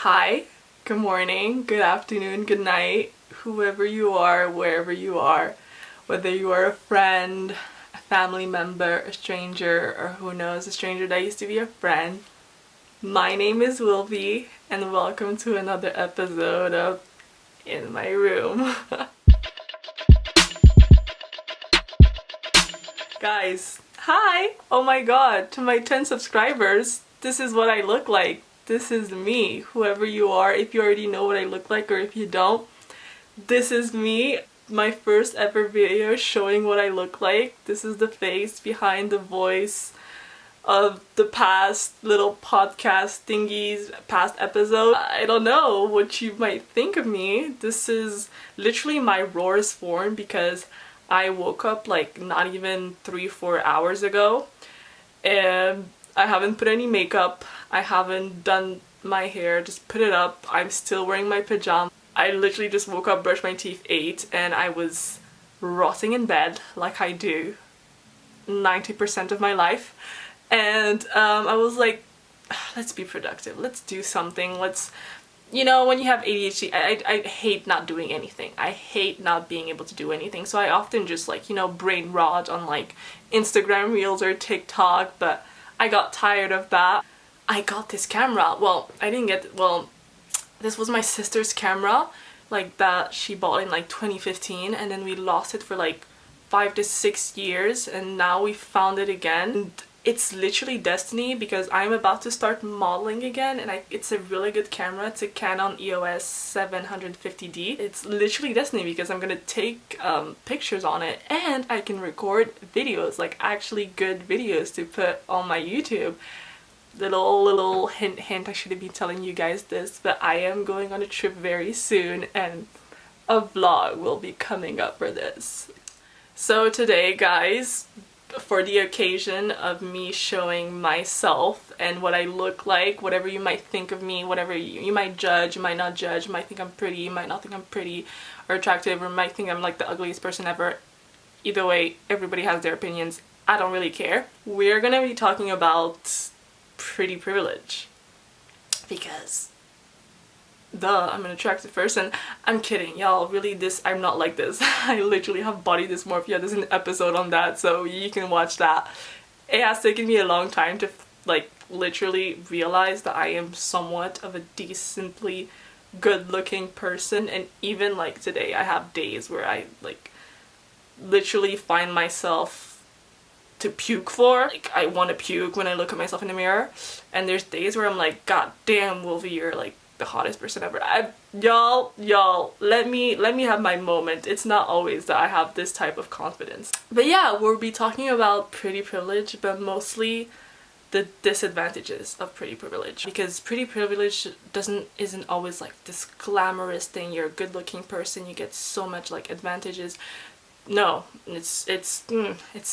Hi, good morning, good afternoon, good night, whoever you are, wherever you are, whether you are a friend, a family member, a stranger, or who knows, a stranger that used to be a friend. My name is Wilby, and welcome to another episode of In My Room. Guys, hi! Oh my god, to my 10 subscribers, this is what I look like. This is me, whoever you are, if you already know what I look like or if you don't. This is me, my first ever video showing what I look like. This is the face behind the voice of the past little podcast thingies, past episodes. I don't know what you might think of me. This is literally my rawest form because I woke up like not even 3-4 hours ago and I haven't put any makeup. I haven't done my hair, just put it up. I'm still wearing my pajamas. I literally just woke up, brushed my teeth, ate, and I was rotting in bed like I do 90% of my life. And I was like, let's be productive. Let's do something. You know, when you have ADHD, I hate not doing anything. I hate not being able to do anything. So I often just like, you know, brain rot on like Instagram Reels or TikTok, but I got tired of that. I got this camera. Well, I didn't get, well, this was my sister's camera, like that she bought in like 2015, and then we lost it for like 5 to 6 years, and now we found it again. And it's literally destiny because I'm about to start modeling again, and it's a really good camera. It's a Canon EOS 750D. It's literally destiny because I'm gonna take pictures on it and I can record videos, like actually good videos to put on my YouTube. Little hint, I shouldn't be telling you guys this, but I am going on a trip very soon and a vlog will be coming up for this. So today, guys, for the occasion of me showing myself and what I look like, whatever you might think of me, whatever you might judge, you might not judge, you might think I'm pretty, you might not think I'm pretty or attractive, or might think I'm like the ugliest person ever. Either way, everybody has their opinions. I don't really care. We're gonna be talking about pretty privilege because duh, I'm an attractive person. I'm kidding, y'all. Really, I'm not like this. I literally have body dysmorphia. There's an episode on that, so you can watch that. It has taken me a long time to like literally realize that I am somewhat of a decently good looking person, and even like today I have days where I like literally find myself to puke for. Like I want to puke when I look at myself in the mirror, and there's days where I'm like, god damn, Wolfie, you're like the hottest person ever. Y'all, let me have my moment. It's not always that I have this type of confidence. But yeah, we'll be talking about pretty privilege, but mostly the disadvantages of pretty privilege, because pretty privilege isn't always like this glamorous thing. You're a good looking person, you get so much like advantages. No, it's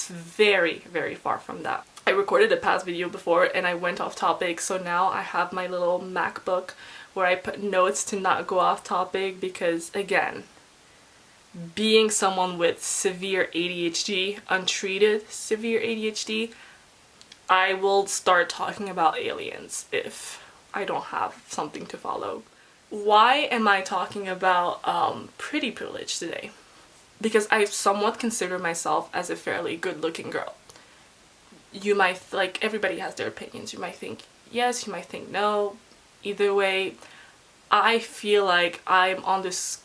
very, very far from that. I recorded a past video before and I went off topic, so now I have my little MacBook where I put notes to not go off topic, because again, being someone with severe ADHD, untreated severe ADHD, I will start talking about aliens if I don't have something to follow. Why am I talking about pretty privilege today? Because I somewhat consider myself as a fairly good looking girl. You might, like, everybody has their opinions. You might think yes, you might think no. Either way, I feel like I'm on this,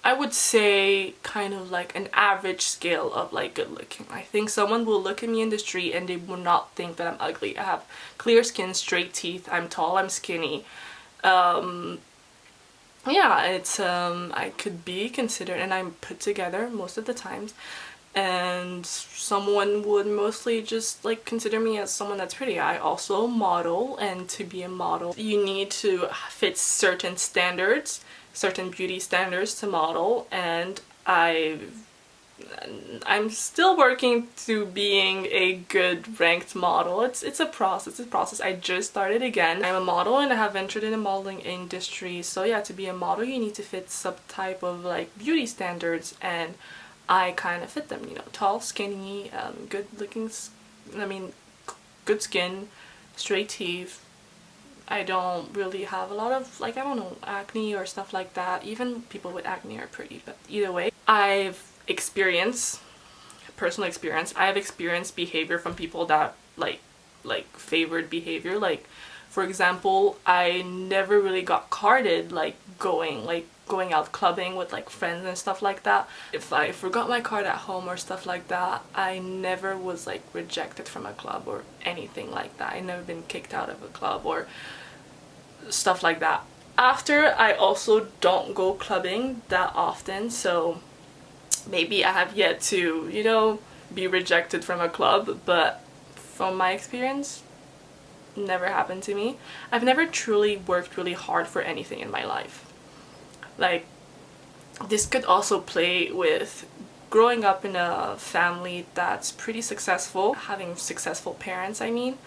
I would say, kind of like an average scale of like good looking. I think someone will look at me in the street and they will not think that I'm ugly. I have clear skin, straight teeth, I'm tall, I'm skinny. Yeah, it's I could be considered, and I'm put together most of the times, and someone would mostly just like consider me as someone that's pretty. I also model, and to be a model you need to fit certain standards, certain beauty standards to model, and I'm still working to being a good ranked model. It's a process. I just started again. I'm a model and I have entered in the modeling industry. So yeah, to be a model you need to fit some type of like beauty standards, and I kind of fit them, you know, tall, skinny, good looking, good skin, straight teeth, I don't really have a lot of, like, I don't know, acne or stuff like that. Even people with acne are pretty, but either way, personal experience, I have experienced behavior from people that like favored behavior. Like, for example, I never really got carded going out clubbing with like friends and stuff like that. If I forgot my card at home or stuff like that, I never was like rejected from a club or anything like that. I never been kicked out of a club or stuff like that. After, I also don't go clubbing that often, so maybe I have yet to, you know, be rejected from a club, but from my experience, never happened to me. I've never truly worked really hard for anything in my life. Like, this could also play with growing up in a family that's pretty successful, having successful parents, I mean.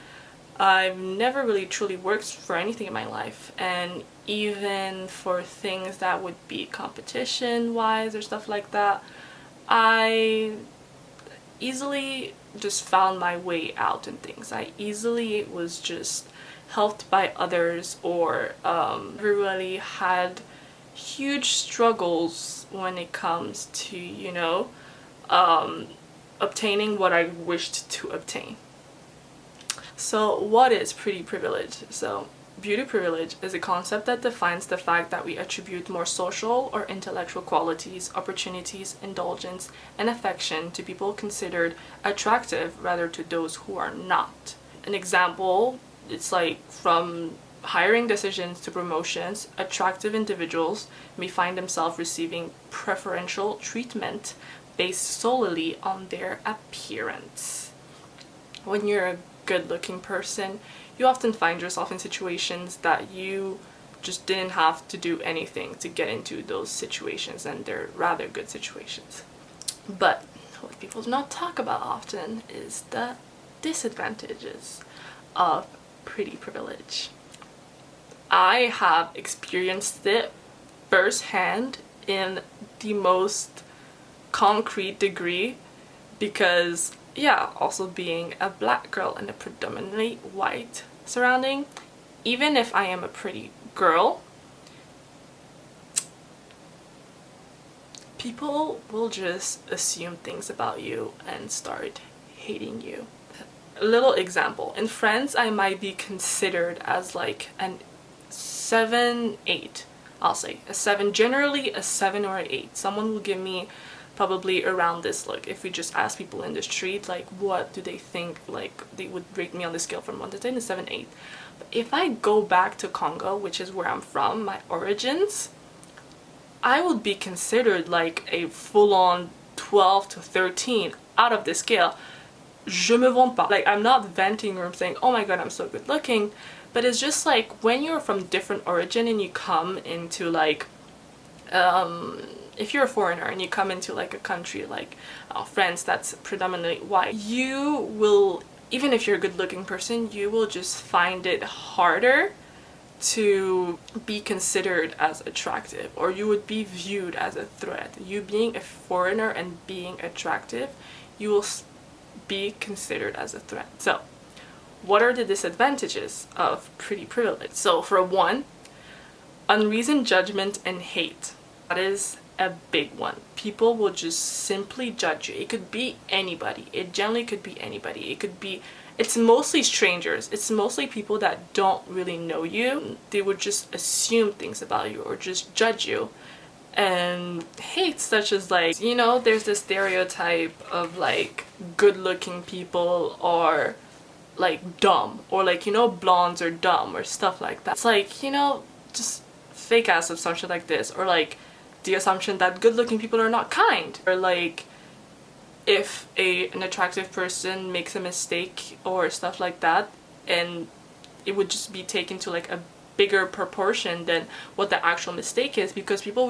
I've never really truly worked for anything in my life, and even for things that would be competition wise or stuff like that, I easily just found my way out in things. I easily was just helped by others, or never really had huge struggles when it comes to, you know, obtaining what I wished to obtain. So what is pretty privilege? So beauty privilege is a concept that defines the fact that we attribute more social or intellectual qualities, opportunities, indulgence, and affection to people considered attractive rather to those who are not. An example, it's like from hiring decisions to promotions, attractive individuals may find themselves receiving preferential treatment based solely on their appearance. When you're a good-looking person, you often find yourself in situations that you just didn't have to do anything to get into those situations, and they're rather good situations. But what people do not talk about often is the disadvantages of pretty privilege. I have experienced it firsthand in the most concrete degree because, yeah, also being a black girl in a predominantly white surrounding, even if I am a pretty girl, people will just assume things about you and start hating you. A little example, in Friends, I might be considered as like an 7, 8. I'll say a 7, generally a 7 or an 8. Someone will give me probably around this look. If we just ask people in the street, like, what do they think, like, they would rate me on the scale from 1 to 10, a 7, 8. But if I go back to Congo, which is where I'm from, my origins, I would be considered like a full-on 12 to 13 out of the scale. Je me vante pas. Like, I'm not venting or I'm saying, oh my god, I'm so good looking, but it's just like when you're from different origin and you come into like if you're a foreigner and you come into like a country like France that's predominantly white, you will, even if you're a good looking person, you will just find it harder to be considered as attractive, or you would be viewed as a threat. You being a foreigner and being attractive, you will be considered as a threat. So what are the disadvantages of pretty privilege? So for one, unreasoned judgment and hate. That is a big one. People will just simply judge you. It could be anybody. It generally could be anybody. It could be, it's mostly strangers. It's mostly people that don't really know you. They would just assume things about you or just judge you. And hate, such as like, you know, there's this stereotype of like good looking people are like dumb, or like, you know, blondes are dumb or stuff like that. It's like, you know, just fake ass assumption like this, or like the assumption that good looking people are not kind, or like if an attractive person makes a mistake or stuff like that, and it would just be taken to like a bigger proportion than what the actual mistake is, because people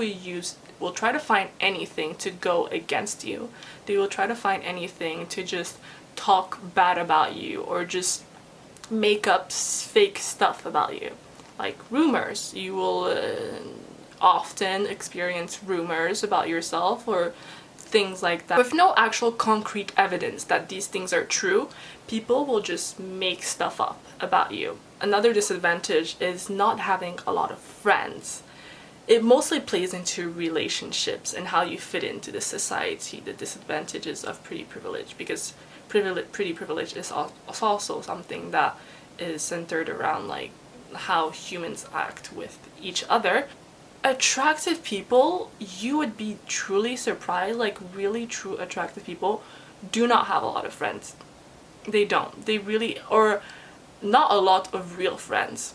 will try to find anything to go against you. They will try to find anything to just talk bad about you or just make up fake stuff about you. Like rumors. You will often experience rumors about yourself or things like that. With no actual concrete evidence that these things are true, people will just make stuff up about you. another disadvantage is not having a lot of friends. It mostly plays into relationships and how you fit into the society, the disadvantages of pretty privilege, because pretty privilege is also something that is centered around like how humans act with each other. Attractive people, you would be truly surprised, like really true attractive people do not have a lot of friends. They don't. They really, or not a lot of real friends.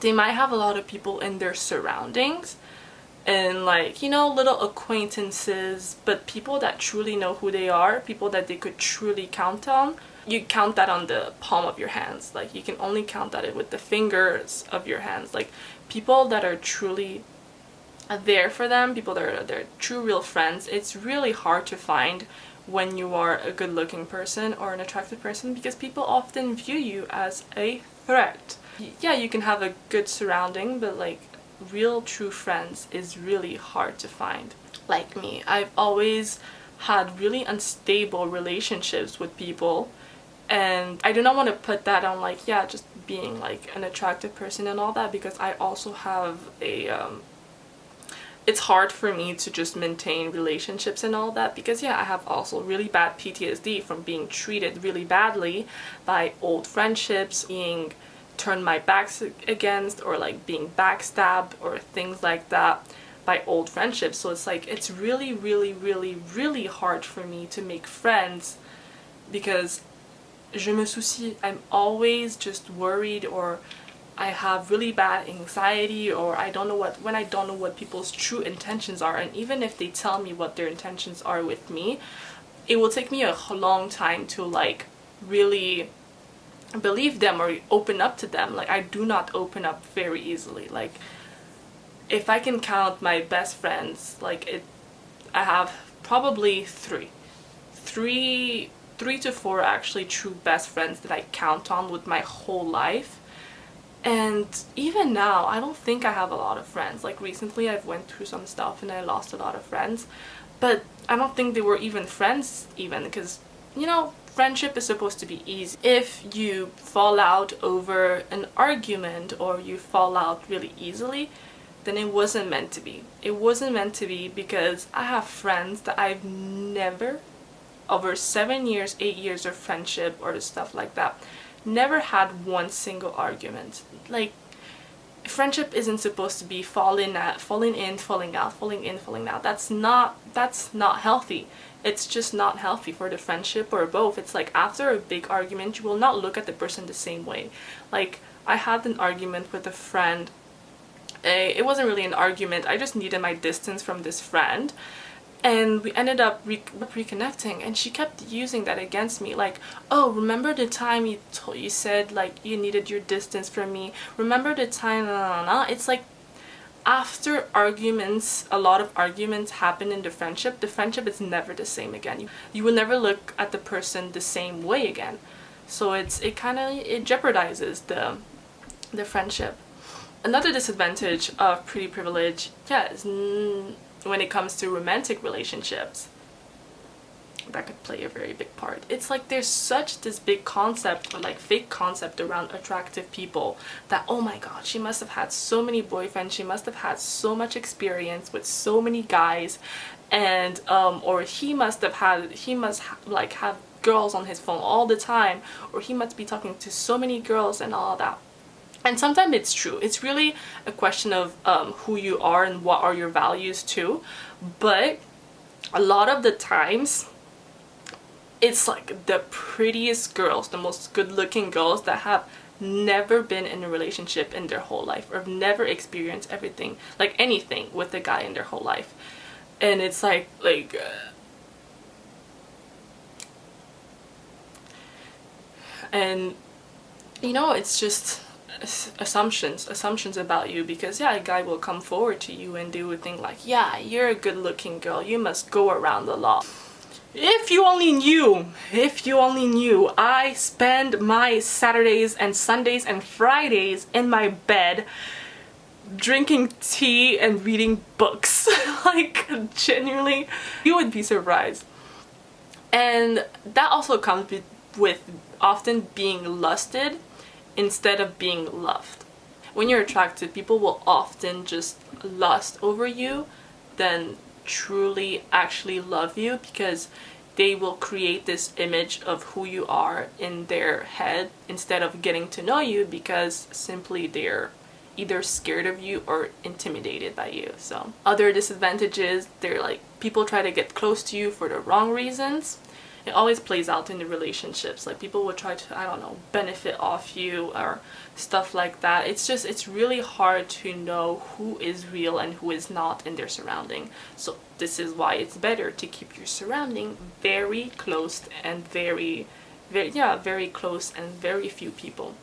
They might have a lot of people in their surroundings and like, you know, little acquaintances, but people that truly know who they are, people that they could truly count on, you count that on the palm of your hands. Like you can only count that with the fingers of your hands. Like people that are truly there for them, people that are their true real friends, it's really hard to find when you are a good looking person or an attractive person, because people often view you as a threat. Yeah, you can have a good surrounding, but like real true friends is really hard to find. Like me, I've always had really unstable relationships with people, and I do not want to put that on like, yeah, just being like an attractive person and all that, because I also have a it's hard for me to just maintain relationships and all that, because yeah, I have also really bad PTSD from being treated really badly by old friendships, being turned my backs against, or like being backstabbed or things like that by old friendships. So it's like, it's really really hard for me to make friends, because je me soucie, I'm always just worried, or I have really bad anxiety, or I don't know when I don't know what people's true intentions are. And even if they tell me what their intentions are with me, it will take me a long time to like really believe them or open up to them. Like I do not open up very easily. Like if I can count my best friends, like I have probably three to four actually true best friends that I count on with my whole life. And even now, I don't think I have a lot of friends. Like recently I've went through some stuff and I lost a lot of friends, but I don't think they were even friends even, because, you know, friendship is supposed to be easy. If you fall out over an argument or you fall out really easily, then it wasn't meant to be. It wasn't meant to be, because I have friends that I've never, over 7 years, 8 years of friendship or stuff like that, never had one single argument. Like friendship isn't supposed to be falling in, falling out, falling in, falling out. That's not healthy. It's just not healthy for the friendship or both. It's like after a big argument, you will not look at the person the same way. Like I had an argument with a friend. It wasn't really an argument. I just needed my distance from this friend. And we ended up reconnecting, and she kept using that against me, like, oh, remember the time you said like you needed your distance from me, remember the time, It's like after arguments, a lot of arguments happen in the friendship is never the same again. You will never look at the person the same way again. So it jeopardizes the friendship. Another disadvantage of pretty privilege, yeah, is when it comes to romantic relationships, that could play a very big part. It's like there's such this big concept, or like fake concept, around attractive people, that oh my god, she must have had so many boyfriends, she must have had so much experience with so many guys, and or he must have girls on his phone all the time, or he must be talking to so many girls and all that. And sometimes it's true. It's really a question of who you are and what are your values too. But a lot of the times, it's like the prettiest girls, the most good-looking girls that have never been in a relationship in their whole life, or have never experienced anything with a guy in their whole life. And it's and you know, it's just assumptions about you, because yeah, a guy will come forward to you and they would think like, yeah, you're a good looking girl, you must go around a lot. If you only knew, I spend my Saturdays and Sundays and Fridays in my bed drinking tea and reading books. Like genuinely, you would be surprised. And that also comes with often being lusted instead of being loved. When you're attractive, people will often just lust over you than truly actually love you, because they will create this image of who you are in their head instead of getting to know you, because simply they're either scared of you or intimidated by you. So other disadvantages, they're like, people try to get close to you for the wrong reasons. It always plays out in the relationships. Like, people will try to, I don't know, benefit off you or stuff like that. It's really hard to know who is real and who is not in their surrounding. So this is why it's better to keep your surrounding very close and very close and very few people.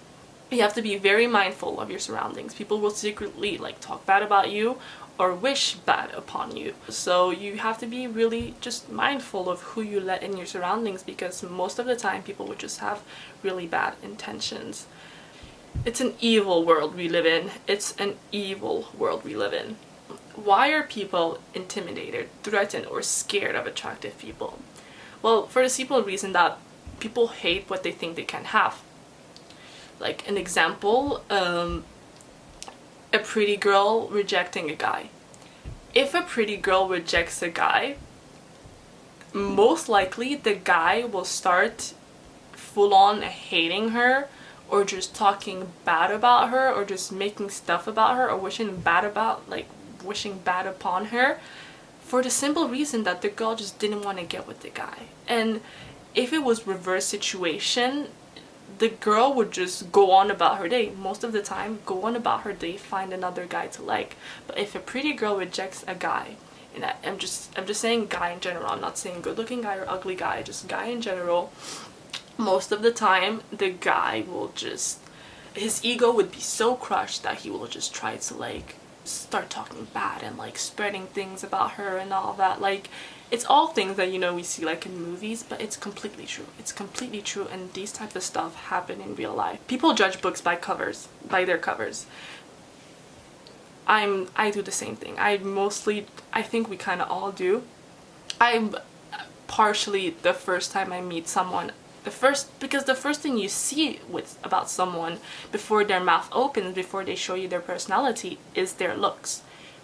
You have to be very mindful of your surroundings. People will secretly like talk bad about you or wish bad upon you. So you have to be really just mindful of who you let in your surroundings, because most of the time people would just have really bad intentions. It's an evil world we live in. It's an evil world we live in. Why are people intimidated, threatened, or scared of attractive people? Well, for the simple reason that people hate what they think they can have. Like an example, a pretty girl rejecting a guy. If a pretty girl rejects a guy, most likely the guy will start full on hating her, or just talking bad about her, or just making stuff about her, or wishing bad upon her, for the simple reason that the girl just didn't want to get with the guy. And if it was reverse situation, the girl would just go on about her day. Most of the time, go on about her day, find another guy to like. But if a pretty girl rejects a guy, and I'm just saying guy in general, I'm not saying good looking guy or ugly guy, just guy in general, most of the time the guy will just, his ego would be so crushed that he will just try to like start talking bad and like spreading things about her and all that. Like, it's all things that, you know, we see like in movies, but it's completely true. It's completely true, and these type of stuff happen in real life. People judge books by covers, by their covers. I do the same thing. I think we kind of all do. I'm partially, the first time I meet someone, because the first thing you see about someone before their mouth opens, before they show you their personality, is their looks.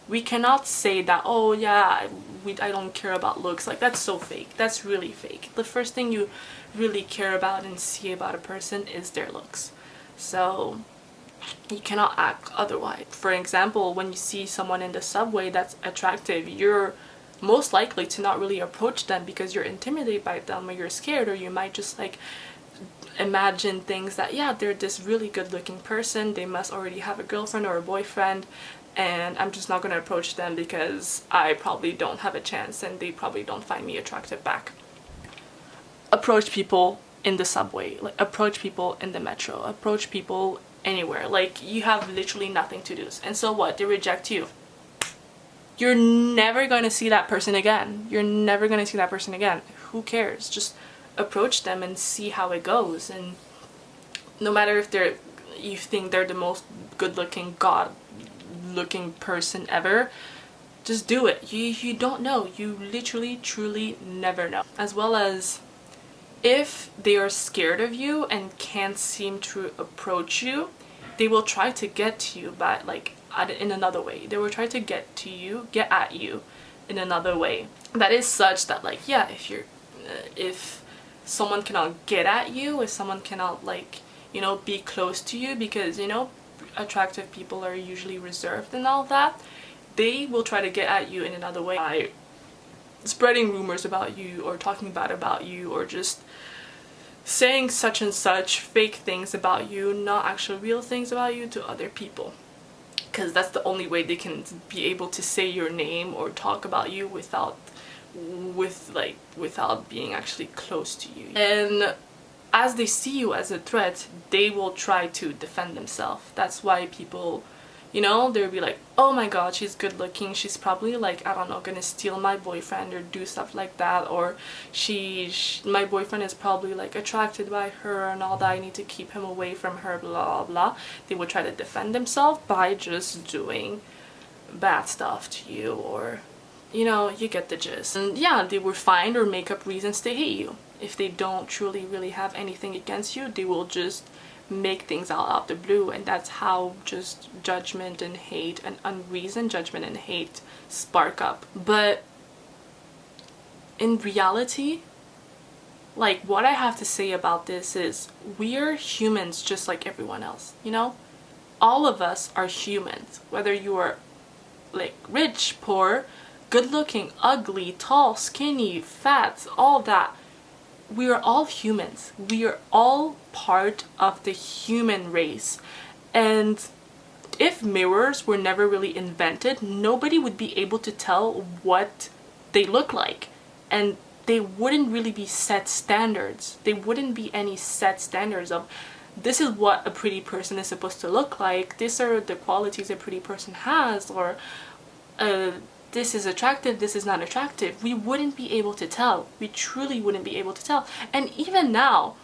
We cannot say that, oh yeah, I don't care about looks. Like, that's so fake. That's really fake. The first thing you really care about and see about a person is their looks. So you cannot act otherwise. For example, when you see someone in the subway that's attractive, you're most likely to not really approach them because you're intimidated by them, or you're scared, or you might just like imagine things that, yeah, they're this really good looking person, they must already have a girlfriend or a boyfriend, and I'm just not going to approach them because I probably don't have a chance and they probably don't find me attractive back. Approach people in the subway, like approach people in the metro, approach people anywhere. Like, you have literally nothing to do. And so what? They reject you. You're never going to see that person again. You're never going to see that person again. Who cares? Just approach them and see how it goes. And no matter if you think they're the most good-looking, God-looking person ever, just do it. You don't know. You literally, truly never know. As well as, if they are scared of you and can't seem to approach you, they will try to get to you by in another way. They will try to get at you in another way. That is such that, like, yeah, if someone cannot get at you, if someone cannot, like, you know, be close to you, because, you know, attractive people are usually reserved and all that, they will try to get at you in another way by spreading rumors about you, or talking bad about you, or just saying such and such fake things about you, not actual real things about you, to other people. Because that's the only way they can be able to say your name or talk about you without being actually close to you. And as they see you as a threat, they will try to defend themselves. That's why people, you know, they'll be like, oh my god, she's good looking, she's probably, like, I don't know, gonna steal my boyfriend or do stuff like that, or my boyfriend is probably, like, attracted by her and all that, I need to keep him away from her, blah blah. They will try to defend themselves by just doing bad stuff to you, or, you know, you get the gist. And yeah, they will find or make up reasons to hate you. If they don't truly really have anything against you, they will just make things out of the blue, and that's how just judgment and hate and unreasoned judgment and hate spark up. But in reality, like, what I have to say about this is we are humans just like everyone else, you know? All of us are humans, whether you are like rich, poor, good looking, ugly, tall, skinny, fat, all that. We are all humans. We are all part of the human race. And if mirrors were never really invented, nobody would be able to tell what they look like. And they wouldn't really be set standards. There wouldn't be any set standards of this is what a pretty person is supposed to look like, these are the qualities a pretty person has, or this is attractive, this is not attractive. We wouldn't be able to tell. We truly wouldn't be able to tell. And even now,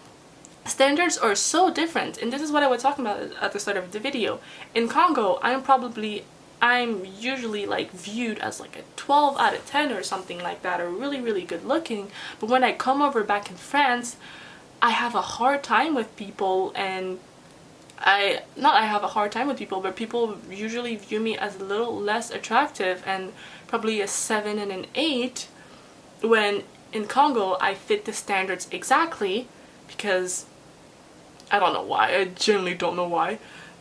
standards are so different. And this is what I was talking about at the start of the video. In Congo, I'm usually like viewed as like a 12 out of 10 or something like that, or really, really good looking. But when I come over back in France, I have a hard time with people, and I have a hard time with people, but people usually view me as a little less attractive and probably a 7 and an 8, when in Congo I fit the standards exactly, because I don't know why, I genuinely don't know why.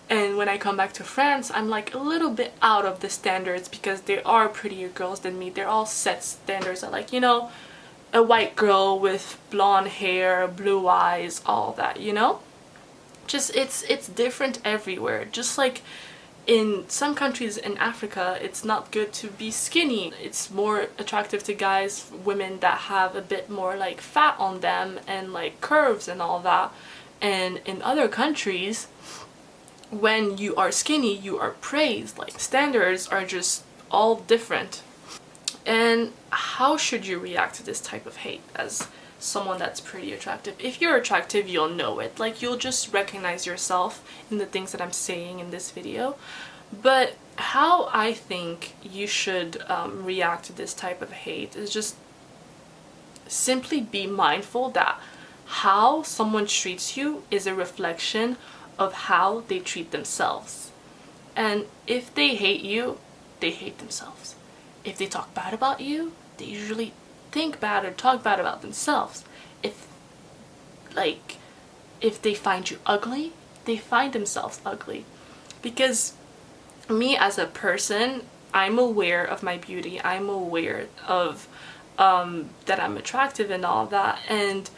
And when I come back to France, I'm like a little bit out of the standards, because there are prettier girls than me. They're all set standards that, like, you know, a white girl with blonde hair, blue eyes, all that, you know? Just it's different everywhere. Just like in some countries in Africa, it's not good to be skinny. It's more attractive to guys, women that have a bit more like fat on them and like curves and all that. And in other countries, when you are skinny, you are praised. Like, standards are just all different. And how should you react to this type of hate as someone that's pretty attractive? If you're attractive, you'll know it. Like, you'll just recognize yourself in the things that I'm saying in this video. But how I think you should react to this type of hate is just simply be mindful that how someone treats you is a reflection of how they treat themselves. And if they hate you, they hate themselves. If they talk bad about you, they usually think bad or talk bad about themselves. If they find you ugly, they find themselves ugly. Because me as a person, I'm aware of my beauty. I'm aware of that I'm attractive and all that. And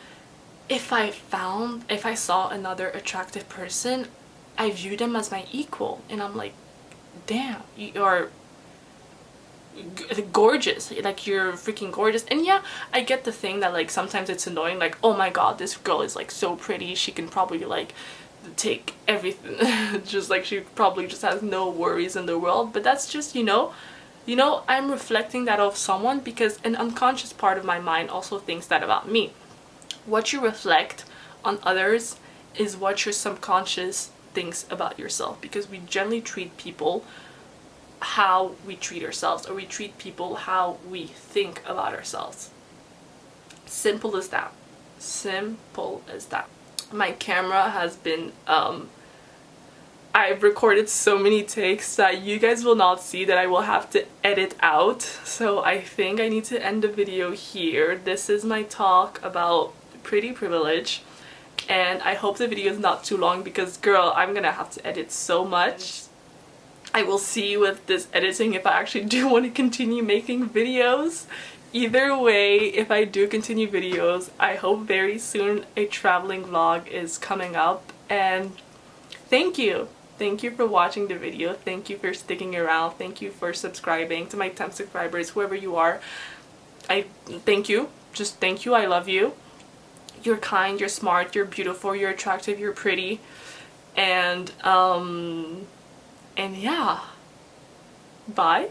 if I saw another attractive person, I view them as my equal. And I'm like, damn, you are gorgeous, like, you're freaking gorgeous. And yeah, I get the thing that like sometimes it's annoying, like, oh my god, this girl is like so pretty, she can probably like take everything just like she probably just has no worries in the world. But that's just, you know, I'm reflecting that of someone, because an unconscious part of my mind also thinks that about me. What you reflect on others is what your subconscious thinks about yourself, because we generally treat people how we treat ourselves, or we treat people how we think about ourselves. Simple as that. Simple as that. My camera has been I've recorded so many takes that you guys will not see, that I will have to edit out. So I think I need to end the video here. This is my talk about pretty privilege, and I hope the video is not too long, because girl, I'm gonna have to edit so much. I will see with this editing if I actually do want to continue making videos. Either way, if I do continue videos, I hope very soon a traveling vlog is coming up. And thank you. Thank you for watching the video. Thank you for sticking around. Thank you for subscribing. To my 10 subscribers, whoever you are, I thank you. Just thank you. I love you. You're kind, you're smart, you're beautiful, you're attractive, you're pretty. And yeah, bye.